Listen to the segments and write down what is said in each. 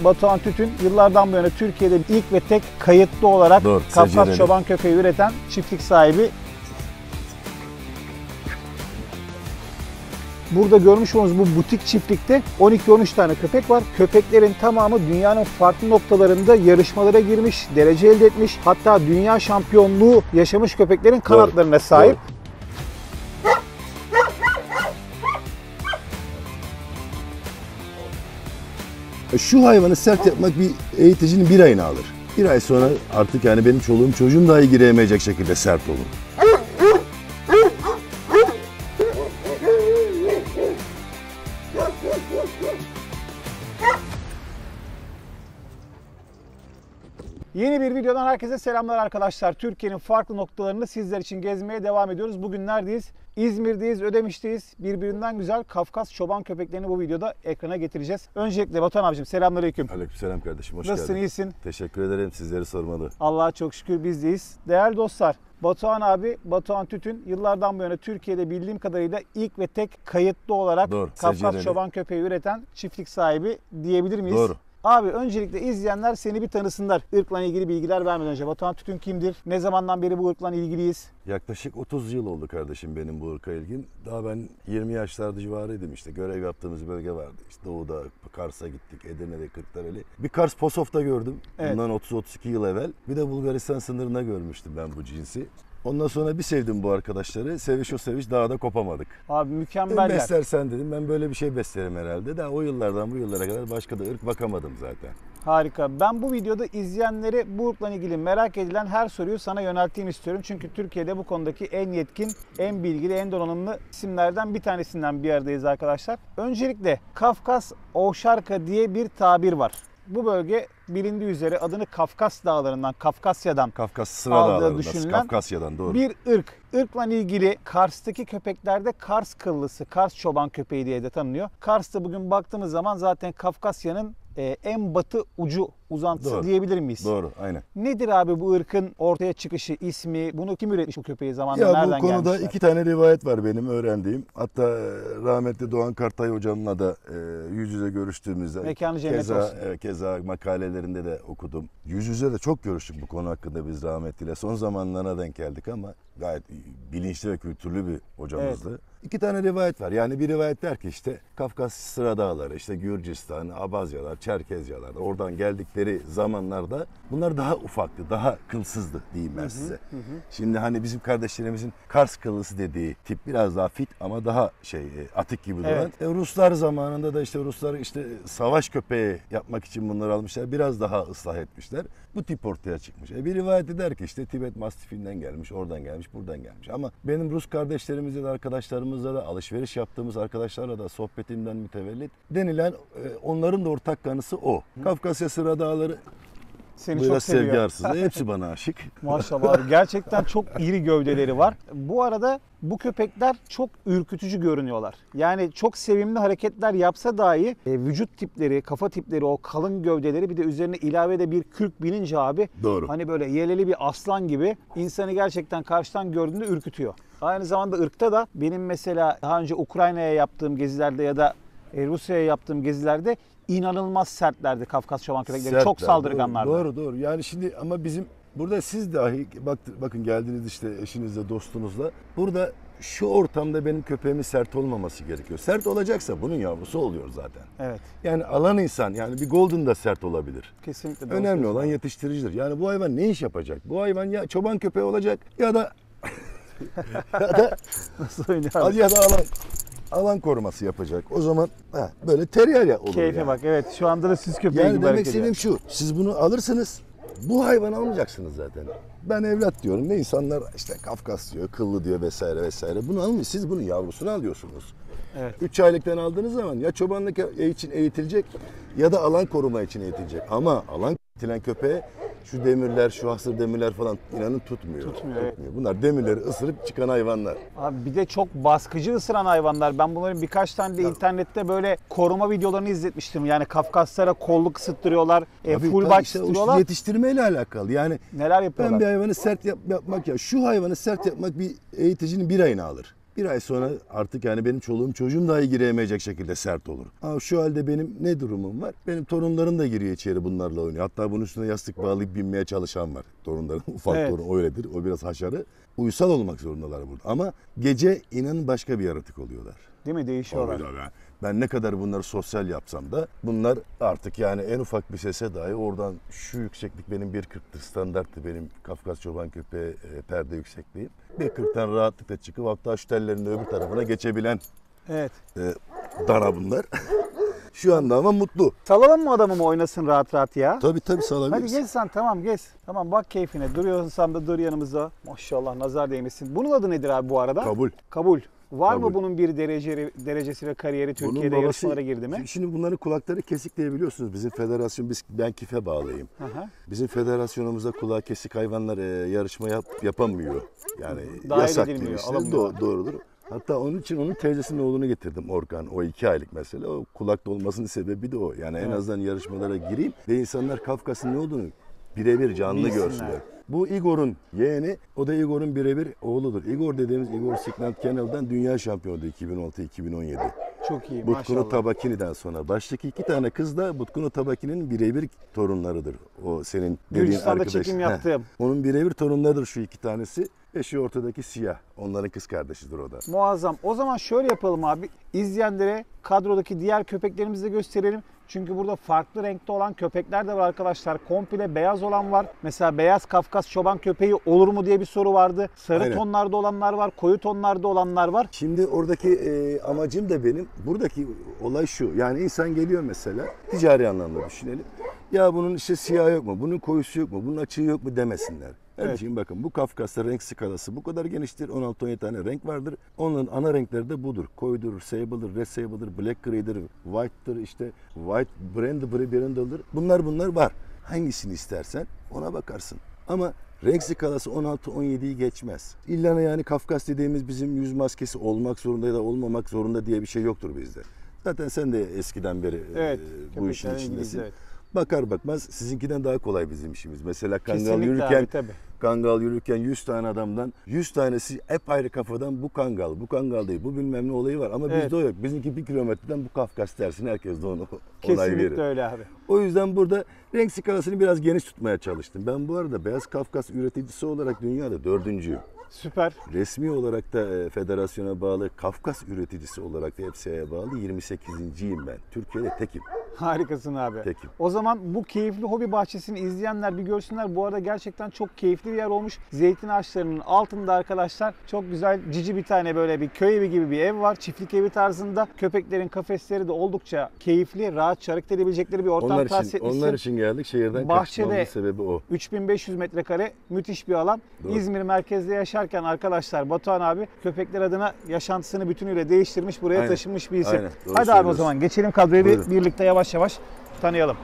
Batuhan Tütün yıllardan bu yana Türkiye'de ilk ve tek kayıtlı olarak Kafkas çoban köpeği üreten çiftlik sahibi. Burada görmüş olduğunuz bu butik çiftlikte 12-13 tane köpek var. Köpeklerin tamamı dünyanın farklı noktalarında yarışmalara girmiş, derece elde etmiş. Hatta dünya şampiyonluğu yaşamış köpeklerin kanatlarına sahip. Şu hayvanı sert yapmak bir eğiticinin bir ayını alır. Bir ay sonra artık yani benim çoluğum çocuğum dahi giremeyecek şekilde sert olur. Yeni bir videodan herkese selamlar arkadaşlar. Türkiye'nin farklı noktalarını sizler için gezmeye devam ediyoruz. Bugün neredeyiz? İzmir'deyiz, Ödemiş'teyiz. Birbirinden güzel Kafkas çoban köpeklerini bu videoda ekrana getireceğiz. Öncelikle Batuhan abicim selamünaleyküm. Aleykümselam kardeşim, hoş Nasılsın, geldin. iyisin? Teşekkür ederim, sizleri sormalı. Allah'a çok şükür biz deyiz. Değerli dostlar, Batuhan abi, Batuhan Tütün yıllardan bu yana Türkiye'de bildiğim kadarıyla ilk ve tek kayıtlı olarak Kafkas çoban köpeği üreten çiftlik sahibi diyebilir miyiz? Doğru. Abi öncelikle izleyenler seni bir tanısınlar. Irkla ilgili bilgiler vermeden önce. Batuhan Tütün kimdir? Ne zamandan beri bu ırkla ilgiliyiz? Yaklaşık 30 yıl oldu kardeşim benim bu ırka ilgim. Daha ben 20 yaşlarda civarıydım işte. Görev yaptığımız bölge vardı. İşte Doğu'da, Kars'a gittik, Edirne'de, Kırklareli. Bir Kars Posof'ta gördüm. Evet. Bundan 30-32 yıl evvel. Bir de Bulgaristan sınırına görmüştüm ben bu cinsi. Ondan sonra bir sevdim bu arkadaşları. Seviş o seviş, daha da kopamadık. Abi mükemmeller. Beslersen dedim, ben böyle bir şey beslerim herhalde. Daha o yıllardan bu yıllara kadar başka da ırk bakamadım zaten. Harika. Ben bu videoda izleyenlere bu ırkla ilgili merak edilen her soruyu sana yönelteyim istiyorum. Çünkü Türkiye'de bu konudaki en yetkin, en bilgili, en donanımlı isimlerden bir tanesinden bir aradayız arkadaşlar. Öncelikle Kafkas Ovşarka diye bir tabir var. Bu bölge bilindiği üzere adını Kafkas Dağları'ndan, Kafkasya'dan Kafkas Sıra aldığı Dağları'ndan, düşünülen Kafkasya'dan doğru. bir ırk. Irkla ilgili Kars'taki köpeklerde Kars kıllısı, Kars çoban köpeği diye de tanınıyor. Kars'ta bugün baktığımız zaman zaten Kafkasya'nın en batı ucu uzantısı doğru, diyebilir miyiz? Doğru, aynen. Nedir abi bu ırkın ortaya çıkışı, ismi? Bunu kim üretmiş bu köpeği zamanında? Ya nereden bu konuda gelmişler? 2 tane rivayet var benim öğrendiğim. Hatta rahmetli Doğan Kartay hocamla da yüz yüze görüştüğümüzde Mekanı cennet olsun. Keza makalelerinde de okudum. Yüz yüze de çok görüştük bu konu hakkında biz rahmetliyle. Son zamanlarına denk geldik ama gayet bilinçli ve kültürlü bir hocamızdı. Evet. 2 tane rivayet var. Yani bir rivayet der ki işte Kafkas Sıra Dağları, işte Gürcistan, Abazyalar, Çerkezyalar, oradan geldikleri zamanlarda bunlar daha ufaktı, daha kılsızdı diyeyim ben size. Şimdi hani bizim kardeşlerimizin Kars kıllısı dediği tip biraz daha fit ama daha atık gibi duran. Evet. Ruslar zamanında da Ruslar savaş köpeği yapmak için bunları almışlar. Biraz daha ıslah etmişler. Bu tip ortaya çıkmış. Bir rivayet eder ki işte Tibet Mastifinden gelmiş, oradan gelmiş, buradan gelmiş. Ama benim Rus kardeşlerimizle de arkadaşlarımızla da alışveriş yaptığımız arkadaşlarla da sohbetimden mütevellit denilen onların da ortak kanısı o. Kafkasya Sıra Dağları seni çok seviyor. Sevgi arsızı. Hepsi bana aşık. Maşallah abi. Gerçekten çok iri gövdeleri var. Bu arada bu köpekler çok ürkütücü görünüyorlar. Yani çok sevimli hareketler yapsa dahi vücut tipleri, kafa tipleri, o kalın gövdeleri bir de üzerine ilave de bir kürk binince abi. Doğru. Hani böyle yeleli bir aslan gibi insanı gerçekten karşıdan gördüğünde ürkütüyor. Aynı zamanda ırkta da benim mesela daha önce Ukrayna'ya yaptığım gezilerde ya da Rusya'ya yaptığım gezilerde inanılmaz sertlerdi Kafkas çoban köpekleri. Sertler, çok saldırganlardı. Doğru. Yani şimdi ama bizim burada siz dahi bakın geldiniz işte eşinizle, dostunuzla. Burada şu ortamda benim köpeğimin sert olmaması gerekiyor. Sert olacaksa bunun yavrusu oluyor zaten. Evet. Yani alan insan, yani bir golden da sert olabilir. Kesinlikle. Önemli olan yetiştiricidir. Yani bu hayvan ne iş yapacak? Bu hayvan ya çoban köpeği olacak ya da nasıl oynuyor? Ya da alan koruması yapacak. O zaman böyle terrier olur. Keyfe yani. Bak evet, şu anda da süs köpeği yani gibi demek istediğim şu, siz bunu alırsınız, bu hayvanı almayacaksınız zaten. Ben evlat diyorum, ne insanlar işte Kafkas diyor, kıllı diyor vesaire vesaire. Bunu almayın, siz bunun yavrusunu alıyorsunuz. Evet. 3 aylıktan aldığınız zaman ya çobanlık için eğitilecek ya da alan koruma için eğitilecek. Ama alan eğitilen köpeğe şu demirler, şu hasır demirler falan inanın tutmuyor. Evet. Bunlar demirleri ısırıp çıkan hayvanlar. Abi bir de çok baskıcı ısıran hayvanlar. Ben bunların birkaç tane de internette böyle koruma videolarını izletmiştim. Yani Kafkaslara kolluk ısıttırıyorlar, full box ısıttırıyorlar. Yetiştirmeyle alakalı. Yani neler yapıyorlar? Ben bir hayvanı sert yapmak şu hayvanı sert yapmak bir eğiticinin bir ayını alır. Bir ay sonra artık yani benim çoluğum çocuğum dahi giremeyecek şekilde sert olur. Ama şu halde benim ne durumum var? Benim torunlarım da giriyor içeri, bunlarla oynuyor. Hatta bunun üstüne yastık bağlayıp binmeye çalışan var. Torunlarım ufak Evet. torun öyledir. O biraz haşarı. Uysal olmak zorundalar burada. Ama gece inanın başka bir yaratık oluyorlar. Değil mi? Değişiyorlar. Tabii. Ben ne kadar bunları sosyal yapsam da bunlar artık yani en ufak bir sese dahi oradan şu yükseklik benim 1.40'tır standarttı benim Kafkas çoban köpeği perde yüksekliğim. 1.40'tan rahatlıkla çıkıp hatta şu tellerin öbür tarafına geçebilen Evet. dana bunlar. Şu anda ama mutlu. Salalım mı adamımı oynasın rahat rahat ya? Tabii Hadi salabiliriz. gez sen, tamam gez. Tamam, bak keyfine. Duruyorsan da dur yanımızda. Maşallah, nazar değmesin. Bunun adı nedir abi bu arada? Kabul. Kabul. Var mı Kabul. bunun bir derecesi ve kariyeri, Türkiye'de Bunun yarışmalara girdi mi? Şimdi bunların kulakları kesik diye biliyorsunuz. Bizim federasyon, ben KİF'e bağlıyım. Hı. Bizim federasyonumuzda kulağı kesik hayvanlar yarışma yapamıyor. Yani Dahil yasak edilmiyor, demişler. alamıyor. Doğrudur. Hatta onun için onun teyzesinin oğlunu getirdim, Orkan. O 2 aylık mesela. O kulakta olmasının sebebi de o. Yani en azından yarışmalara gireyim ve insanlar Kafkas'ın ne olduğunu birebir canlı Bilsinler. görsünler. Bu Igor'un yeğeni, o da Igor'un birebir oğludur. Igor dediğimiz Igor Signant Kennel'dan dünya şampiyonu 2016-2017. Çok iyi, Butkunu maşallah. Tabakini'den sonra. Baştaki 2 tane kız da Butkunu Tabakini'nin birebir torunlarıdır. O senin dediğin Gürcistan'da arkadaş. çekim yaptığım. Onun birebir torunlarıdır şu 2 tanesi. Ve şu ortadaki siyah. Onların kız kardeşidir o da. Muazzam. O zaman şöyle yapalım abi. İzleyenlere kadrodaki diğer köpeklerimizi de gösterelim. Çünkü burada farklı renkte olan köpekler de var arkadaşlar. Komple beyaz olan var. Mesela beyaz Kafkas çoban köpeği olur mu diye bir soru vardı. Sarı Aynen. tonlarda olanlar var, koyu tonlarda olanlar var. Şimdi oradaki amacım da benim, buradaki olay şu. Yani insan geliyor mesela, ticari anlamda düşünelim. Ya bunun işte siyah yok mu, bunun koyusu yok mu, bunun açığı yok mu demesinler. Şimdi bakın bu Kafkas'ta renk skalası bu kadar geniştir. 16-17 tane renk vardır. Onların ana renkleri de budur. Koyudur, sable'dır, red sable'dır, black grey'dir, white'dır, işte white brindle'dır. Bunlar var. Hangisini istersen ona bakarsın. Ama renk skalası 16-17'yi geçmez. İlla yani Kafkas dediğimiz bizim yüz maskesi olmak zorunda ya da olmamak zorunda diye bir şey yoktur bizde. Zaten sen de eskiden beri bu işin köpekler içindesin. İngiliz, evet. Bakar bakmaz sizinkinden daha kolay bizim işimiz. Mesela Kesinlikle abi, tabii. Kangal yürürken 100 tane adamdan 100 tanesi hep ayrı kafadan bu kangal değil, bu bilmem ne olayı var. Ama Evet. bizde o yok. Bizimki 1 kilometreden bu Kafkas dersin, herkes de onu onay verir. Kesinlikle öyle abi. O yüzden burada renk skalasını biraz geniş tutmaya çalıştım. Ben bu arada beyaz Kafkas üreticisi olarak dünyada 4.'üyüm. Süper. Resmi olarak da federasyona bağlı, Kafkas üreticisi olarak da FCA'ya bağlı 28.'yim ben. Türkiye'de tekim. Harikasın abi. Peki. O zaman bu keyifli hobi bahçesini izleyenler bir görsünler. Bu arada gerçekten çok keyifli bir yer olmuş. Zeytin ağaçlarının altında arkadaşlar çok güzel cici bir tane böyle bir köy evi gibi bir ev var. Çiftlik evi tarzında. Köpeklerin kafesleri de oldukça keyifli. Rahatça hareket edebilecekleri bir ortam tahsis etmişsin. Onlar için geldik. Şehirden Bahçede kaçmamın sebebi o. 3500 metrekare müthiş bir alan. Doğru. İzmir merkezde yaşarken arkadaşlar Batuhan abi köpekler adına yaşantısını bütünüyle değiştirmiş, buraya Aynen. taşınmış bir isim. Aynen, doğru Hadi abi o söylüyorsun. zaman geçelim kadroyu Buyurun. birlikte yavaş yavaş tanıyalım.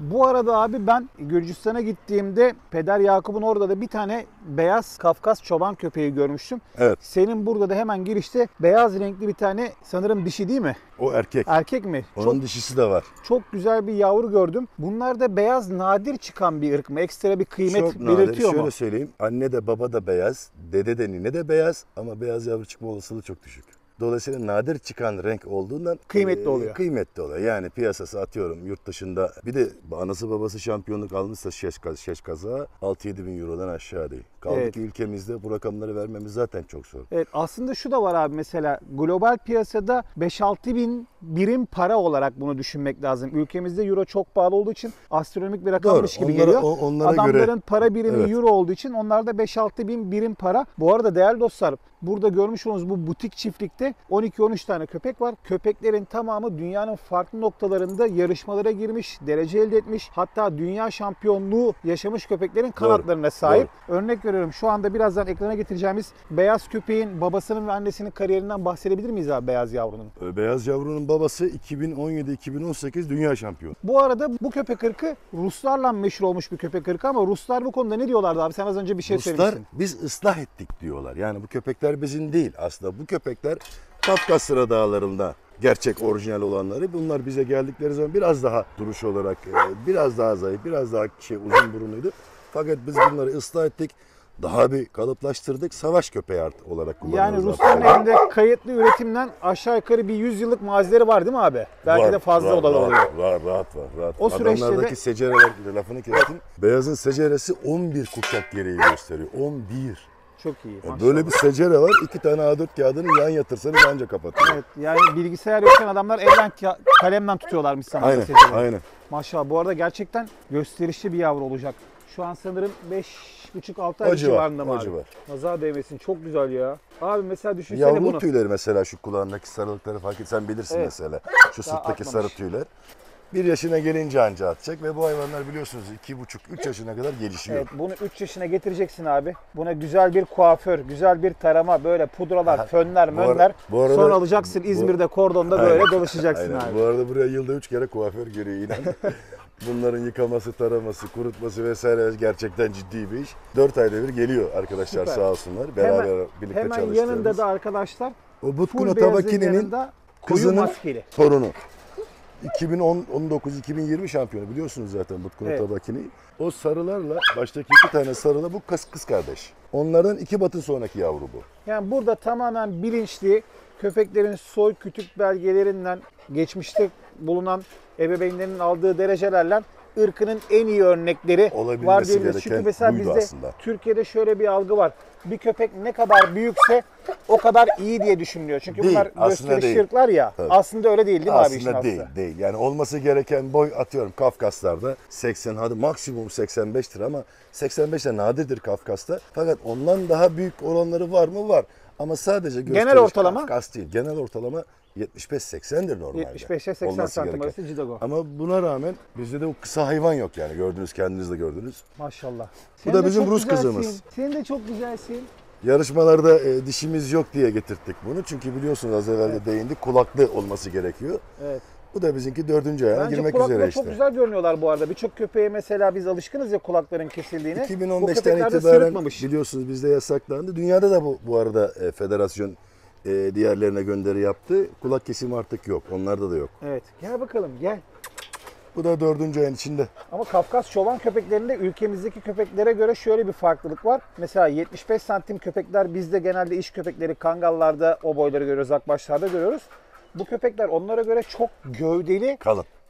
Bu arada abi ben Gürcistan'a gittiğimde Peder Yakup'un orada da bir tane beyaz Kafkas çoban köpeği görmüştüm. Evet. Senin burada da hemen girişte beyaz renkli bir tane sanırım dişi değil mi? O erkek. Erkek mi? Onun dişisi de var. Çok güzel bir yavru gördüm. Bunlar da beyaz nadir çıkan bir ırk mı? Ekstra bir kıymet Çok nadir. belirtiyor mu? Şöyle söyleyeyim. Anne de baba da beyaz. Dede de nine de beyaz. Ama beyaz yavru çıkma olasılığı çok düşük. Dolayısıyla nadir çıkan renk olduğundan Kıymetli oluyor. Kıymetli oluyor. Yani piyasası atıyorum yurt dışında. Bir de anası babası şampiyonluk almışsa şeş kaza 6-7 bin eurodan aşağı değil. Kaldı Evet. ki ülkemizde bu rakamları vermemiz zaten çok zor. Evet, aslında şu da var abi, mesela global piyasada 5-6 bin birim para olarak bunu düşünmek lazım. Ülkemizde euro çok pahalı olduğu için astronomik bir rakammış Doğru. gibi Onlara- geliyor. onlara Adamların göre- para birimi Evet. euro olduğu için onlar da 5-6 bin birim para. Bu arada değerli dostlar, burada görmüş olduğunuz bu butik çiftlikte 12-13 tane köpek var. Köpeklerin tamamı dünyanın farklı noktalarında yarışmalara girmiş, derece elde etmiş. Hatta dünya şampiyonluğu yaşamış köpeklerin kanatlarına sahip. Örnek veriyorum, şu anda birazdan ekrana getireceğimiz beyaz köpeğin babasının ve annesinin kariyerinden bahsedebilir miyiz abi, beyaz yavrunun? Beyaz yavrunun babası 2017-2018 dünya şampiyonu. Bu arada bu köpek ırkı Ruslarla meşhur olmuş bir köpek ırkı ama Ruslar bu konuda ne diyorlardı abi? Sen az önce bir şey Ruslar söylemiştin. biz ıslah ettik diyorlar. Yani bu köpekler bizim değil. Aslında bu köpekler Kafkasya Dağları'nda gerçek orijinal olanları. Bunlar bize geldikleri zaman biraz daha duruş olarak biraz daha zayıf, biraz daha uzun burunluydu. Fakat biz bunları ıslah ettik. Daha bir kalıplaştırdık. Savaş köpeği olarak kullanıyoruz. Yani Rusların elinde kayıtlı üretimden aşağı yukarı bir 100 yıllık mazileri var değil mi abi? Belki de fazla o da oluyor. Rahat var. O süreçte Adamlardaki secereler, lafını kestim. Beyazın seceresi 11 kuşak gereği gösteriyor. 11. Çok iyi. Yani böyle bir secere var. 2 tane A4 kağıdını yan yatırsanız anca kapatıyor. Evet, yani bilgisayar yokken adamlar elden kalemden tutuyorlarmış sana. Aynen. Maşallah, bu arada gerçekten gösterişli bir yavru olacak. Şu an sanırım 5,5-6 ay civarında mı abi? Nazar değmesin, çok güzel ya. Abi mesela düşünsene Yavru bunu. tüyleri mesela şu kulağındaki sarılıkları fark et. Sen bilirsin mesela. Şu sırttaki sarı tüyler. 1 yaşına gelince anca atacak ve bu hayvanlar biliyorsunuz 2,5-3 yaşına kadar gelişiyor. Evet, bunu 3 yaşına getireceksin abi. Buna güzel bir kuaför, güzel bir tarama, böyle pudralar, fönler, mönler. Sonra alacaksın İzmir'de kordonda böyle dolaşacaksın abi. Bu arada buraya yılda 3 kere kuaför geliyor inan. Bunların yıkaması, taraması, kurutması vesaire gerçekten ciddi bir iş. 4 ayda bir geliyor arkadaşlar. Süper. Sağ olsunlar. Beraber birlikte hemen çalıştığımız. Yanında da arkadaşlar o Butkuno Tabaki'nin kızının torunu. 2019-2020 şampiyonu biliyorsunuz zaten Butkuno Tabaki'ni. O sarılarla, baştaki 2 tane sarıla bu kız kardeş. Onlardan 2 batın sonraki yavru bu. Yani burada tamamen bilinçli köpeklerin soy kütük belgelerinden, geçmişte bulunan ebeveynlerinin aldığı derecelerle ırkının en iyi örnekleri var diyebiliriz. Çünkü mesela bizde aslında. Türkiye'de şöyle bir algı var. Bir köpek ne kadar büyükse o kadar iyi diye düşünülüyor. Çünkü değil, bunlar gösterişli ırklar ya. Tabii. Aslında öyle değil mi abi işin aslında? Değil. Yani olması gereken boy atıyorum Kafkaslar'da 80 hadi maksimum 85'tir ama 85 de nadirdir Kafkas'ta. Fakat ondan daha büyük olanları var mı? Var. Ama sadece genel ortalama Kafkas değil. Genel ortalama 75-80'dir normalde. 75'e 80 santim arası Cidago. Ama buna rağmen bizde de o kısa hayvan yok yani. Gördünüz, kendiniz de gördünüz. Maşallah. Bu da bizim Rus kızımız. Sen de çok güzelsin. Yarışmalarda dişimiz yok diye getirttik bunu. Çünkü biliyorsunuz az evvel de değindik. Kulaklı olması gerekiyor. Evet. Bu da bizimki 4. ayağına bence girmek üzere işte. Çok güzel görünüyorlar bu arada. Birçok köpeğe mesela biz alışkınız ya kulakların kesildiğine. 2015'ten itibaren biliyorsunuz bizde yasaklandı. Dünyada da bu arada federasyon diğerlerine gönderi yaptı. Kulak kesimi artık yok. Onlarda da yok. Evet. Gel bakalım gel. Bu da 4. ayın içinde. Ama Kafkas çoban köpeklerinde ülkemizdeki köpeklere göre şöyle bir farklılık var. Mesela 75 santim köpekler bizde genelde iş köpekleri, kangallarda o boyları görüyoruz, akbaşlarda görüyoruz. Bu köpekler onlara göre çok gövdeli,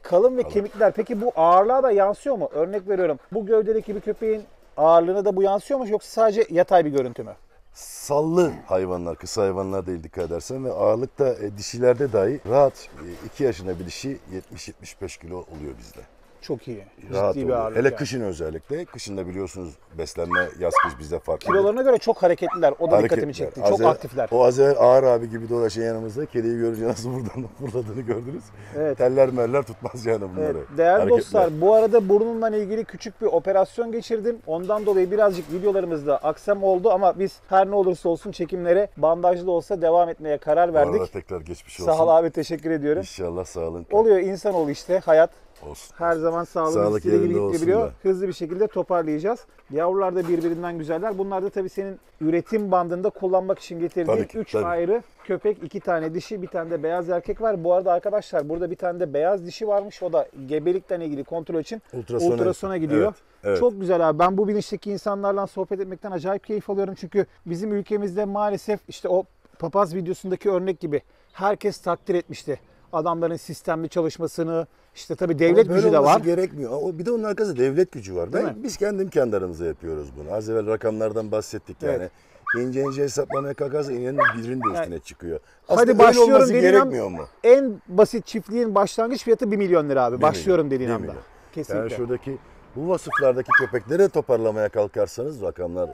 kalın ve kemikler. Peki bu ağırlığa da yansıyor mu? Örnek veriyorum. Bu gövdedeki bir köpeğin ağırlığına da bu yansıyor mu yoksa sadece yatay bir görüntü mü? Sallı hayvanlar, kısa hayvanlar değil dikkat edersen ve ağırlıkta dişilerde dahi rahat 2 yaşında bir dişi 70-75 kilo oluyor bizde. Çok iyi. Rahat ciddi oluyor. bir ağırlık. Hele kışın özellikle. Kışında biliyorsunuz beslenme yaz kış bizde farklı. Kilolarına göre çok hareketliler. O da dikkatimi çekti. Çok aktifler. O az evvel Ağır abi gibi dolaşan yanımızda kediyi görünce nasıl buradan fırladığını gördünüz. Evet. Teller merler tutmaz yani bunları. Evet. Değerli dostlar, bu arada burnumla ilgili küçük bir operasyon geçirdim. Ondan dolayı birazcık videolarımızda aksam oldu ama biz her ne olursa olsun çekimlere bandajlı olsa devam etmeye karar verdik. Bu arada tekrar geçmiş olsun. Sağ ol abi, teşekkür ediyorum. İnşallah sağlığın. Oluyor, insanoğlu işte, hayat. Olsun. Her zaman sağlık istediği gibi gitmeyebiliyor. Hızlı bir şekilde toparlayacağız. Yavrular da birbirinden güzeller. Bunlar da tabii senin üretim bandında kullanmak için getirdiğin 3 ayrı köpek, 2 tane dişi, bir tane de beyaz erkek var. Bu arada arkadaşlar burada bir tane de beyaz dişi varmış. O da gebelikten ilgili kontrol için ultrasona gidiyor. Evet, evet. Çok güzel abi. Ben bu bilinçteki insanlarla sohbet etmekten acayip keyif alıyorum. Çünkü bizim ülkemizde maalesef işte o papaz videosundaki örnek gibi herkes takdir etmişti. Adamların sistemli çalışmasını, işte tabii devlet gücü de var. Gerekmiyor. Bir de onun arkasında devlet gücü var. Biz kendi imkanlarımızla yapıyoruz bunu. Az evvel rakamlardan bahsettik yani. İnce ince hesaplamaya kalkarsa inenin birinin de üstüne çıkıyor. Hadi başlıyorum dediğin mu? En basit çiftliğin başlangıç fiyatı 1 milyon lira abi. Başlıyorum dediğin anda. Kesinlikle. Yani şuradaki bu vasıflardaki köpekleri toparlamaya kalkarsanız rakamlar...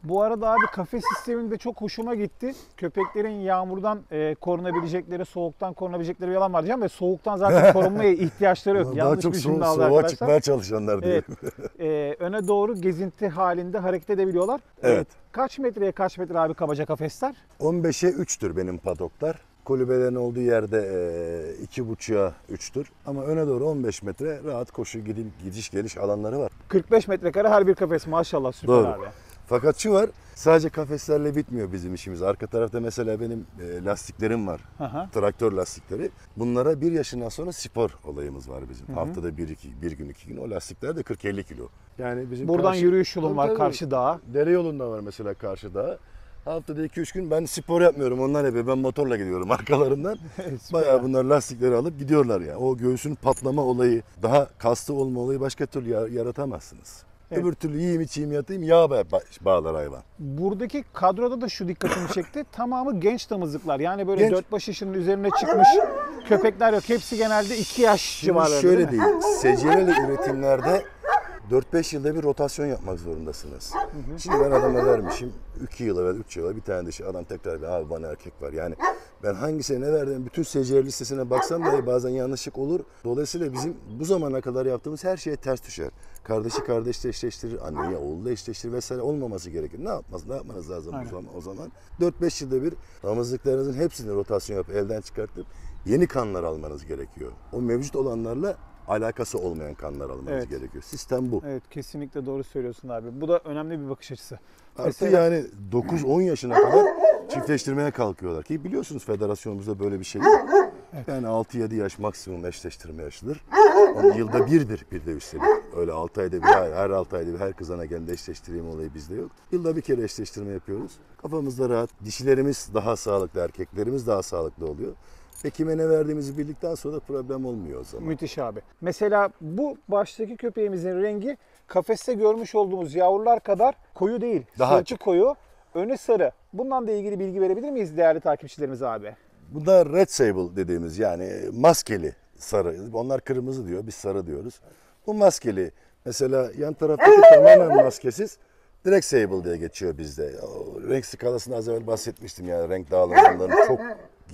Bu arada abi kafes sisteminde çok hoşuma gitti. Köpeklerin yağmurdan korunabilecekleri, soğuktan korunabilecekleri bir alan var diyeceğim ve soğuktan zaten korunmaya ihtiyaçları yok. Daha çok soğuğa çıkmaya çalışanlar diyelim. Evet. Öne doğru gezinti halinde hareket edebiliyorlar. Evet. Kaç metreye kaç metre abi kabaca kafesler? 15'e 3'tür benim padoklar. Kulübelerin olduğu yerde 2,5'a 3'tür. Ama öne doğru 15 metre rahat koşu gidiş geliş alanları var. 45 metrekare her bir kafes maşallah, süper Doğru. abi. Fakat şu var, sadece kafeslerle bitmiyor bizim işimiz. Arka tarafta mesela benim lastiklerim var. Aha. Traktör lastikleri. Bunlara 1 yaşından sonra spor olayımız var bizim. Haftada bir gün 2 gün. O lastikler de 40-50 kilo. Yani bizim Buradan yürüyüş yolum var Tabii. karşı dağa. Dere yolunda var mesela karşıda. Haftada 2-3 gün ben spor yapmıyorum. Onlar yapıyor. Ben motorla gidiyorum arkalarından. Bayağı bunlar lastikleri alıp gidiyorlar ya. O göğsün patlama olayı, daha kaslı olma olayı başka türlü yaratamazsınız. Evet. Öbür türlü yiyeyim içeyim yatayım yağ bağlar hayvan. Buradaki kadroda da şu dikkatimi çekti. Tamamı genç damızlıklar. Yani böyle Genç. 4-5 yaşının üzerine çıkmış köpekler yok. Hepsi genelde 2 yaş civarlarında. Şöyle değil mi? değil. Secereli üretimlerde 4-5 yılda bir rotasyon yapmak zorundasınız. Şimdi ben adama vermişim 2 yıl evvel, 3 yıl evvel bir tane dişi adam tekrar bir abi bana erkek var. Yani ben hangisine ne verdim bütün secere listesine baksam dahi bazen yanlışlık olur. Dolayısıyla bizim bu zamana kadar yaptığımız her şeye ters düşer. Kardeşi kardeşle eşleştirir, anneyi oğulla eşleştirir vesaire olmaması gerekir. Ne yapmanız lazım o zaman? 4-5 yılda bir damızlıklarınızın hepsini rotasyon yapıp elden çıkartıp yeni kanlar almanız gerekiyor. O mevcut olanlarla alakası olmayan kanlar almanız gerekiyor. Sistem bu. Evet, kesinlikle doğru söylüyorsun abi. Bu da önemli bir bakış açısı. Artı yani 9-10 yaşına kadar çiftleştirmeye kalkıyorlar ki biliyorsunuz federasyonumuzda böyle bir şey yok. Yani 6-7 yaş maksimum eşleştirme yaşıdır. Ama yılda birdir bir de üstelik. Öyle 6 ayda bir, her 6 ayda bir her kızana geldi eşleştireyim olayı bizde yok. Yılda bir kere eşleştirme yapıyoruz. Kafamızda rahat. Dişilerimiz daha sağlıklı, erkeklerimiz daha sağlıklı oluyor. Ve kime ne verdiğimizi bildikten sonra da problem olmuyor o zaman. Müthiş abi. Mesela bu baştaki köpeğimizin rengi kafeste görmüş olduğumuz yavrular kadar koyu değil. Daha Sırtı koyu, önü sarı. Bundan da ilgili bilgi verebilir miyiz değerli takipçilerimiz abi? Bu da red sable dediğimiz yani maskeli sarı. Onlar kırmızı diyor, biz sarı diyoruz. Bu maskeli. Mesela yan taraftaki tamamen maskesiz. Direkt sable diye geçiyor bizde. O renk skalasını az evvel bahsetmiştim yani renk dağılımlarının çok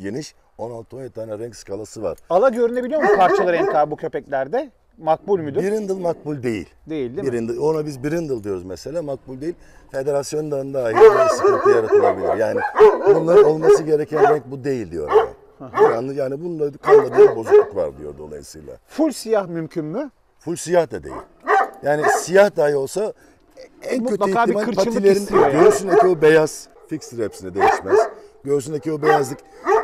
geniş. 16-17 tane renk skalası var. Ala görünebiliyor mu parçalı renk abi bu köpeklerde? Makbul müdür? Brindle makbul değil. Değil mi? Brindle, ona biz brindle diyoruz mesela, makbul değil. Federasyondan dahi bir sıkıntı yaratılabilir. Yani bunların olması gereken renk bu değil diyor. Yani bunda kanda bir bozukluk var diyor dolayısıyla. Full siyah mümkün mü? Full siyah da değil. Yani siyah dahi olsa en kötü Mutlaka bir ihtimal kırçıllık patilerin istiyor yani. göğsündeki o beyaz fikstir hepsine değişmez. Göğsündeki o beyazlık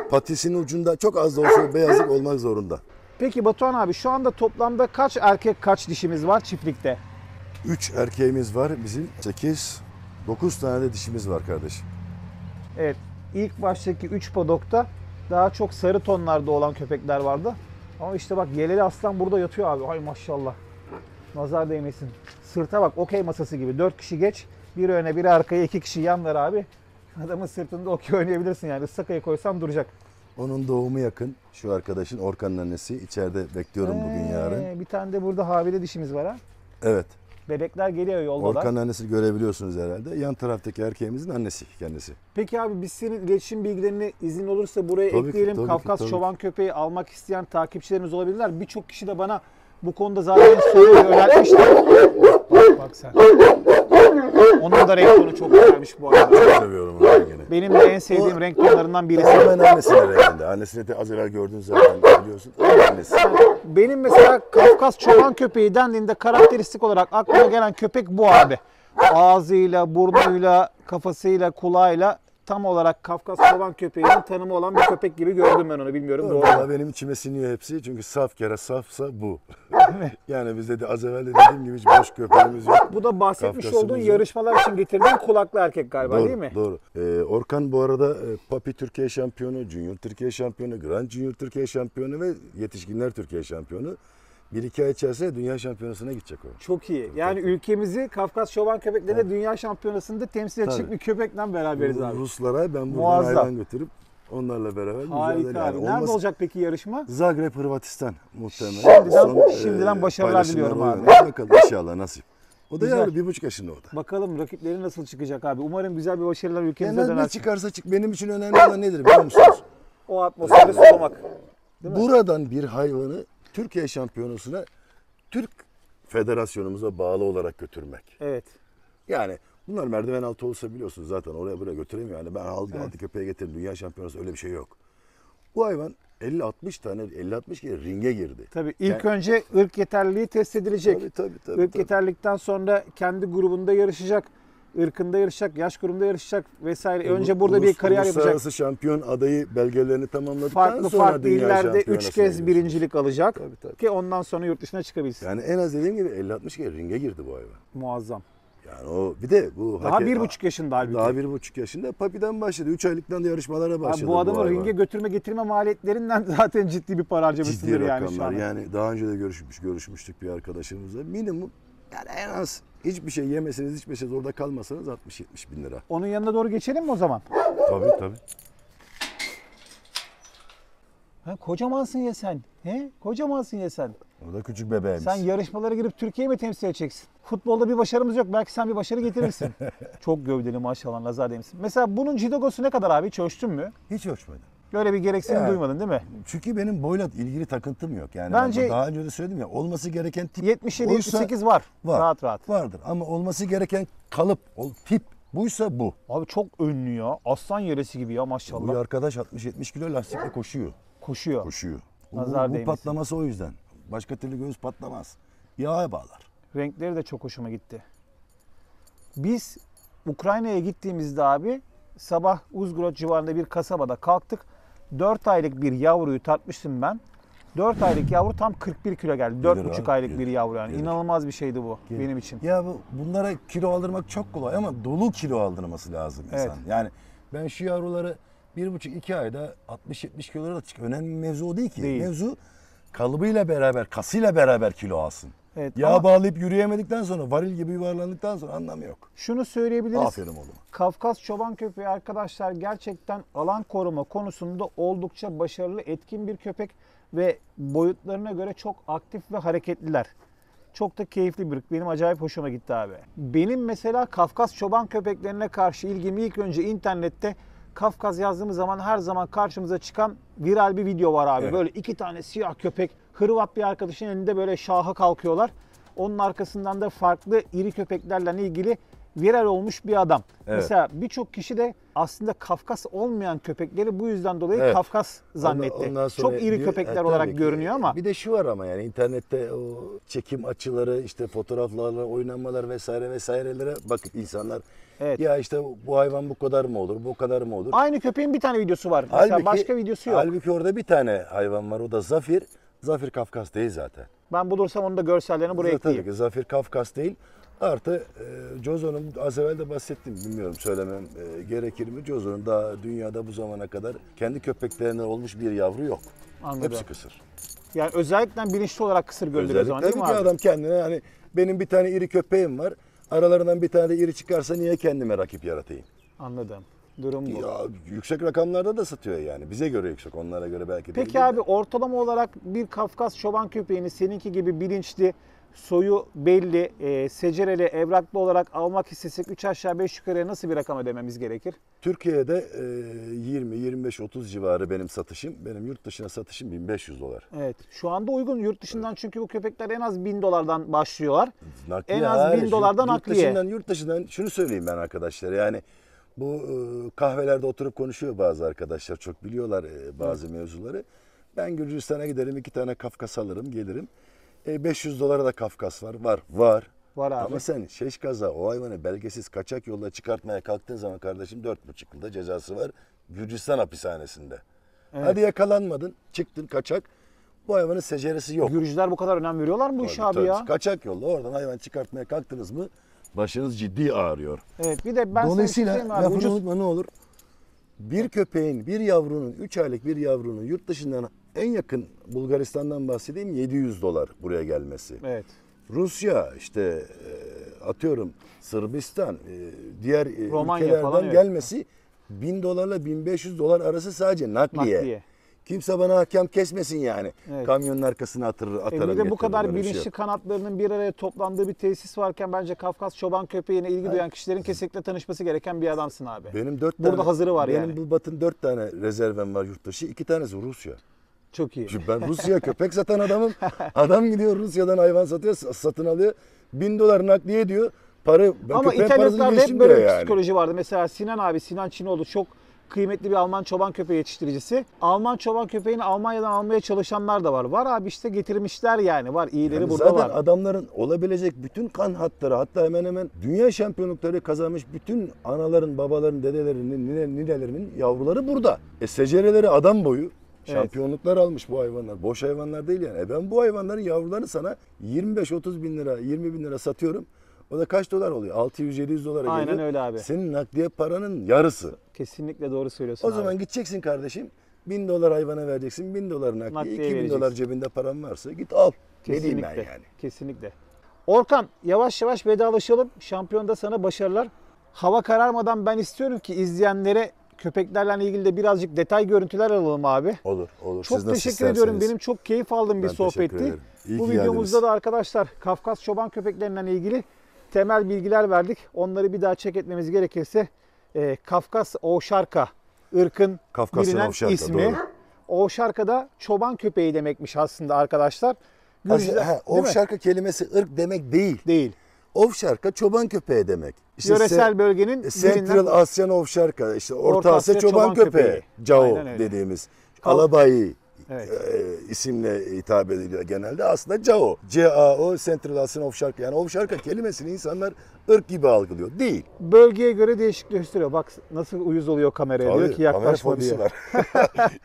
patisinin ucunda çok az da olsa o beyazlık olmak zorunda. Peki Batuhan abi şu anda toplamda kaç erkek kaç dişimiz var çiftlikte? 3 erkeğimiz var bizim. 9 tane de dişimiz var kardeşim. Evet, ilk baştaki 3 padokta daha çok sarı tonlarda olan köpekler vardı. Ama işte bak yeleli aslan burada yatıyor abi. Ay maşallah. Nazar değmesin. Sırta bak okey masası gibi. 4 kişi geç. Biri öne biri arkaya 2 kişi yan ver abi. Adamın sırtında okey oynayabilirsin yani. Istakayı koysam duracak. Onun doğumu yakın. Şu arkadaşın Orkan'ın annesi. İçeride bekliyorum bugün yarın. Bir tane de burada havile dişimiz var ha. Evet. Bebekler geliyor yoldalar. Orkan'ın annesini görebiliyorsunuz herhalde. Yan taraftaki erkeğimizin annesi kendisi. Peki abi biz senin iletişim bilgilerini izin olursa buraya Tabii ki, ekleyelim. tabii ki, Kafkas tabii çoban köpeği almak isteyen takipçilerimiz olabilirler. Birçok kişi de bana bu konuda zaten soruyu yöneltmişler. Bak sen. Onun da renk tonu çok güzelmiş bu arada. Çok seviyorum onu rengini. Benim de en sevdiğim renk tonlarından birisi. Hemen annesinin renginde. Annesini de az evvel gördün zaten biliyorsun. Annesi. Benim mesela Kafkas çoban köpeği dendiğinde karakteristik olarak aklıma gelen köpek bu abi. Ağzıyla, burnuyla, kafasıyla, kulağıyla tam olarak Kafkas çoban köpeğinin tanımı olan bir köpek gibi gördüm ben onu. Bilmiyorum doğru mu? Vallahi benim içime siniyor hepsi. Çünkü saf kere safsa bu. Yani bizde de az evvel de dediğim gibi hiç boş köpeğimiz yok. Bu da bahsetmiş Kafkasımız olduğun yok. yarışmalar için getirdiğin kulaklı erkek galiba Doğru, değil mi? doğru. Orkan bu arada Papi Türkiye şampiyonu, Junior Türkiye şampiyonu, Grand Junior Türkiye şampiyonu ve Yetişkinler Türkiye şampiyonu. 1-2 ay içerisinde dünya şampiyonasına gidecek o. Çok iyi. Yani ülkemizi Kafkas çoban köpeklerinde dünya şampiyonasında temsil edecek Tabii. bir köpekle beraberiz abi. Ruslara ben buradan Muazzam. hayvan götürüp onlarla beraber Harika mücadele abi. yani. Nerede olacak peki yarışma? Zagreb, Hırvatistan muhtemelen. Şimdiden başarılar paylaşımlar diliyorum oluyor. abi. Bakalım inşallah nasip. O da Güzel. yani 1,5 yaşında o da. Bakalım rakipleri nasıl çıkacak abi. Umarım güzel bir başarılar ülkemize Yani ne döner. çıkarsa çık. Benim için önemli olan nedir biliyor musunuz? O atmosferi solumak. Buradan bir hayvanı Türkiye şampiyonasına Türk federasyonumuza bağlı olarak götürmek. Evet. Yani bunlar merdiven altı olsa biliyorsunuz zaten oraya buraya götüremiyor. Yani ben aldı köpeğe getirdim. Dünya şampiyonası öyle bir şey yok. Bu hayvan 50-60 kere ringe girdi. Tabii ilk önce ırk yeterliliği test edilecek. Tabii. Irk yeterlilikten sonra kendi grubunda yarışacak. ırkında yarışacak, yaş grubunda yarışacak vesaire. Önce burada bir kariyer yapacak. Uluslararası şampiyon adayı belgelerini tamamladıktan Farklı sonra farklı dünya illerde 3 şampiyonasına kez gidiyorsunuz. birincilik alacak Tabii. ki ondan sonra yurt dışına çıkabilsin. Yani en az dediğim gibi 50-60 kere ringe girdi bu hayvan. Muazzam. Yani o bir de bu Daha 1,5 yaşında halbuki. Daha 1,5 yaşında Papi'den başladı. 3 aylıktan da yarışmalara başladı. Abi bu adamın hayvan. ringe götürme getirme maliyetlerinden zaten ciddi bir para harcamışsındır Ciddi yani şu rakamlar. an. Yani daha önce de görüşmüştük bir arkadaşımızla. Minimum yani en az hiçbir şey yemeseniz, hiçbir şey orada kalmasanız 60-70 bin lira. Onun yanına doğru geçelim mi o zaman? Tabii. Ha, kocamansın ya sen. He? Kocamansın ya sen. O da küçük bebeğimiz. Sen yarışmalara girip Türkiye'yi mi temsil edeceksin? Futbolda bir başarımız yok. Belki sen bir başarı getirirsin. Çok gövdeli maşallah, nazar değmesin. Mesela bunun jidogosu ne kadar abi? Hiç ölçtün mü? Hiç hoşmadı. Böyle bir gereksinim Yani, duymadın değil mi? Çünkü benim boyla ilgili takıntım yok. Yani Bence- ben daha önce de söyledim ya, olması gereken tip 77-78 var. Rahat rahat. Vardır ama olması gereken kalıp, o tip buysa bu. Abi çok önlü ya. Aslan yarısı gibi ya maşallah. Bu arkadaş 60-70 kilo lastikle koşuyor. Koşuyor. Bu Nazar değmesin. patlaması o yüzden. Başka türlü göğüs patlamaz. Yağa bağlar. Renkleri de çok hoşuma gitti. Biz Ukrayna'ya gittiğimizde abi sabah Uzgorod civarında bir kasabada kalktık. 4 aylık bir yavruyu tartmıştım ben. 4 aylık yavru tam 41 kilo geldi. Gelir 4,5 abi, aylık gelir, bir yavru yani. gelir. İnanılmaz bir şeydi bu benim için. Ya bunlara kilo aldırmak çok kolay ama dolu kilo aldırması lazım insan. Evet. Yani ben şu yavruları 1,5-2 ayda 60-70 kilolara da çık. Önemli mevzu o değil ki. Değil. Mevzu kalıbıyla beraber, kasıyla beraber kilo alsın. Evet, Yağ ama bağlayıp yürüyemedikten sonra, varil gibi yuvarlandıktan sonra anlamı yok. şunu söyleyebiliriz. Aferin oğlum. Kafkas çoban köpeği arkadaşlar gerçekten alan koruma konusunda oldukça başarılı, etkin bir köpek ve boyutlarına göre çok aktif ve hareketliler. Çok da keyifli bir ırk. Benim acayip hoşuma gitti abi. Benim mesela Kafkas çoban köpeklerine karşı ilgimi ilk önce internette Kafkas yazdığımız zaman her zaman karşımıza çıkan viral bir video var abi. Evet. Böyle 2 tane siyah köpek Hırvat bir arkadaşın elinde böyle şaha kalkıyorlar. Onun arkasından da farklı iri köpeklerle ilgili viral olmuş bir adam. Evet. Mesela birçok kişi de aslında Kafkas olmayan köpekleri bu yüzden dolayı Evet. Kafkas zannetti. Ondan sonra Çok iri köpekler tabii olarak ki. görünüyor ama Bir de şu var ama yani internette o çekim açıları, işte fotoğraflarla oynanmalar vesairelere bakıp insanlar Evet. ya işte bu hayvan bu kadar mı olur, bu kadar mı olur? aynı köpeğin bir tane videosu var. Mesela başka videosu yok. Halbuki orada bir tane hayvan var, o da Zafir. Zafir Kafkas değil zaten. Ben bulursam onun da görsellerini buraya Tabii ekleyeyim. ki Zafir Kafkas değil. Artı Jozo'nun az evvel de bahsettim, bilmiyorum söylemem gerekir mi? Jozo'nun daha dünyada bu zamana kadar kendi köpeklerinden olmuş bir yavru yok. Anladım. Hepsi kısır. Yani özellikle bilinçli olarak kısır gönderiyor o zaman değil Tabii mi ki abi? adam kendine hani benim bir tane iri köpeğim var. Aralarından bir tane de iri çıkarsa niye kendime rakip yaratayım? Anladım. Durum bu. Ya yüksek rakamlarda da satıyor yani. Bize göre yüksek, onlara göre belki değil. Peki abi ortalama olarak bir Kafkas çoban köpeğini seninki gibi bilinçli, soyu belli, secereli, evraklı olarak almak istesek 3 aşağı 5 yukarıya nasıl bir rakam ödememiz gerekir? Türkiye'de 20, 25, 30 civarı benim satışım. Benim yurt dışına satışım $1.500. Evet. Şu anda uygun yurt dışından çünkü bu köpekler en az $1.000'dan başlıyorlar. Nakliye, En az hayır, $1.000'dan nakliye. Yurt dışından şunu söyleyeyim ben arkadaşlara, yani bu kahvelerde oturup konuşuyor bazı arkadaşlar, çok biliyorlar bazı mevzuları. Ben Gürcistan'a giderim, 2 tane Kafkas alırım, gelirim. $500 da Kafkas var. Var. Var abi. Ama sen Şeşkaz'a o hayvanı belgesiz kaçak yolla çıkartmaya kalktığın zaman kardeşim 4,5 yılda cezası var Gürcistan hapishanesinde. Evet. Hadi yakalanmadın, çıktın kaçak. Bu hayvanın seceresi yok. Gürcüler bu kadar önem veriyorlar mı bu işe abi Tabii, ya? kaçak yolla oradan hayvan çıkartmaya kalktınız mı başınız ciddi ağrıyor. Evet, bir de ben sana Dolayısıyla söyleyeyim abi, lafını ucuz. unutma ne olur. Bir köpeğin, bir yavrunun, 3 aylık bir yavrunun yurt dışından en yakın Bulgaristan'dan bahsedeyim $700 buraya gelmesi. Evet. Rusya işte atıyorum Sırbistan, diğer Romanya ülkelerden falan, evet. gelmesi $1.000 ile $1.500 arası sadece nakliye. Kimse bana hakem kesmesin yani. Evet. Kamyonun arkasına atarım. Bir de bu getiririm, kadar böyle bir şey bilinçli yok. kanatlarının bir araya toplandığı bir tesis varken bence Kafkas çoban köpeğine ilgi duyan kişilerin kesinlikle tanışması gereken bir adamsın abi. Benim 4 Burada tane, hazırı var benim yani. bu batın 4 tane rezervem var yurt dışı. 2 tanesi Rusya. Çok iyi. Çünkü ben Rusya köpek satan adamım. Adam gidiyor Rusya'dan hayvan satıyor, satın alıyor. $1.000 nakliye ediyor. Ben Ama köpeğin parasını İtalyanlarda hep geçtim böyle diyor bir yani. psikoloji vardı. Mesela Sinan abi, Sinan Çinoğlu çok kıymetli bir Alman çoban köpeği yetiştiricisi. Alman çoban köpeğini Almanya'dan almaya çalışanlar da var. Var abi işte getirmişler yani. Var iyileri Yani burada zaten var. adamların olabilecek bütün kan hatları, hatta hemen hemen dünya şampiyonlukları kazanmış bütün anaların, babaların, dedelerinin, ninelerinin yavruları burada. Secereleri adam boyu. Şampiyonluklar almış bu hayvanlar. Boş hayvanlar değil yani. Ben bu hayvanların yavrularını sana 25-30 bin lira, 20 bin lira satıyorum. O da kaç dolar oluyor? 600-700 dolara geliyor. Aynen öyle abi. Senin nakliye paranın yarısı. Kesinlikle doğru söylüyorsun O abi. zaman gideceksin kardeşim. 1000 dolar hayvana vereceksin. 1000 dolar nakliye. Nakliye 2000 vereceksin. dolar cebinde paran varsa git al. Ne diyeyim ben Kesinlikle. yani. Kesinlikle. Orkan yavaş yavaş vedalaşalım. Şampiyonda sana başarılar. Hava kararmadan ben istiyorum ki izleyenlere köpeklerle ilgili de birazcık detay görüntüler alalım abi. Olur, olur. Çok Siz nasıl teşekkür ediyorum. isterseniz. Benim çok keyif aldığım bir Ben teşekkür sohbetti. ederim. İyi Bu ki videomuzda geldiniz. da arkadaşlar Kafkas çoban köpeklerinden ilgili temel bilgiler verdik. Onları bir daha check etmemiz gerekirse Kafkas Ovşarka ırkın Kafkasya bilinen Ovşarka, ismi. doğru. Ovşarka da çoban köpeği demekmiş aslında arkadaşlar. Ovşarka kelimesi ırk demek değil. Değil. Ovşarka çoban köpeği demek. İşte Yöresel bölgenin Central birinden Asyan Ovşarka, işte Orta Orta Asya Asya çoban çoban köpeği. köpeği. Cao Aynen öyle. dediğimiz. Kal- Alabayi Evet. isimle hitap ediliyor genelde. Aslında Cao. C-A-O Central Asyan Ovşarka. Yani Ovşarka kelimesini insanlar ırk gibi algılıyor. Değil. bölgeye göre değişiklik gösteriyor. Bak nasıl uyuz oluyor kameraya diyor Tabii, ki kamera yaklaşma fobisi diyor. var.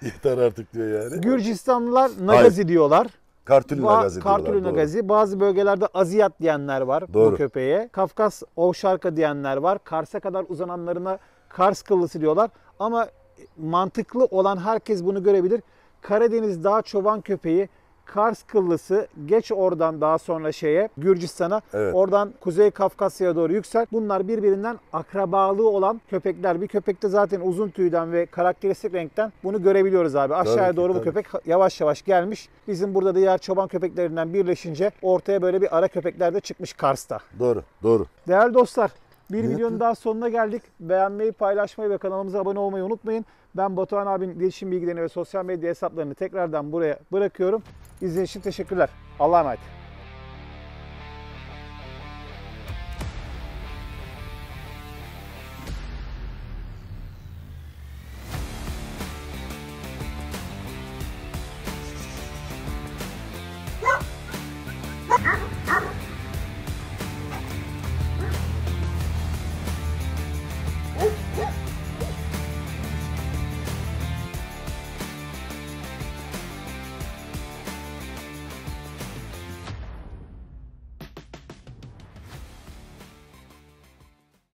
Yeter artık diyor yani. Gürcistanlılar Nagazi diyorlar. Kartülü Nagazi diyorlar. Kartülü doğru. Nagazi. Bazı bölgelerde Aziyat diyenler var bu Doğru. köpeğe. Kafkas Ovşarka diyenler var. Kars'a kadar uzananlarına Kars kıllısı diyorlar. Ama mantıklı olan herkes bunu görebilir. Karadeniz dağ çoban köpeği, Kars kıllısı, geç oradan daha sonra Gürcistan'a, Evet. oradan Kuzey Kafkasya'ya doğru yüksel. Bunlar birbirinden akrabalığı olan köpekler. Bir köpekte zaten uzun tüyden ve karakteristik renkten bunu görebiliyoruz abi. Aşağıya Tabii ki, doğru bu tabii. köpek yavaş yavaş gelmiş. Bizim burada diğer çoban köpeklerinden birleşince ortaya böyle bir ara köpekler de çıkmış Kars'ta. Doğru, doğru. Değerli dostlar, bir Evet. videonun daha sonuna geldik. Beğenmeyi, paylaşmayı ve kanalımıza abone olmayı unutmayın. Ben Batuhan abinin iletişim bilgilerini ve sosyal medya hesaplarını tekrardan buraya bırakıyorum. İzlediğiniz için teşekkürler. Allah'a emanet.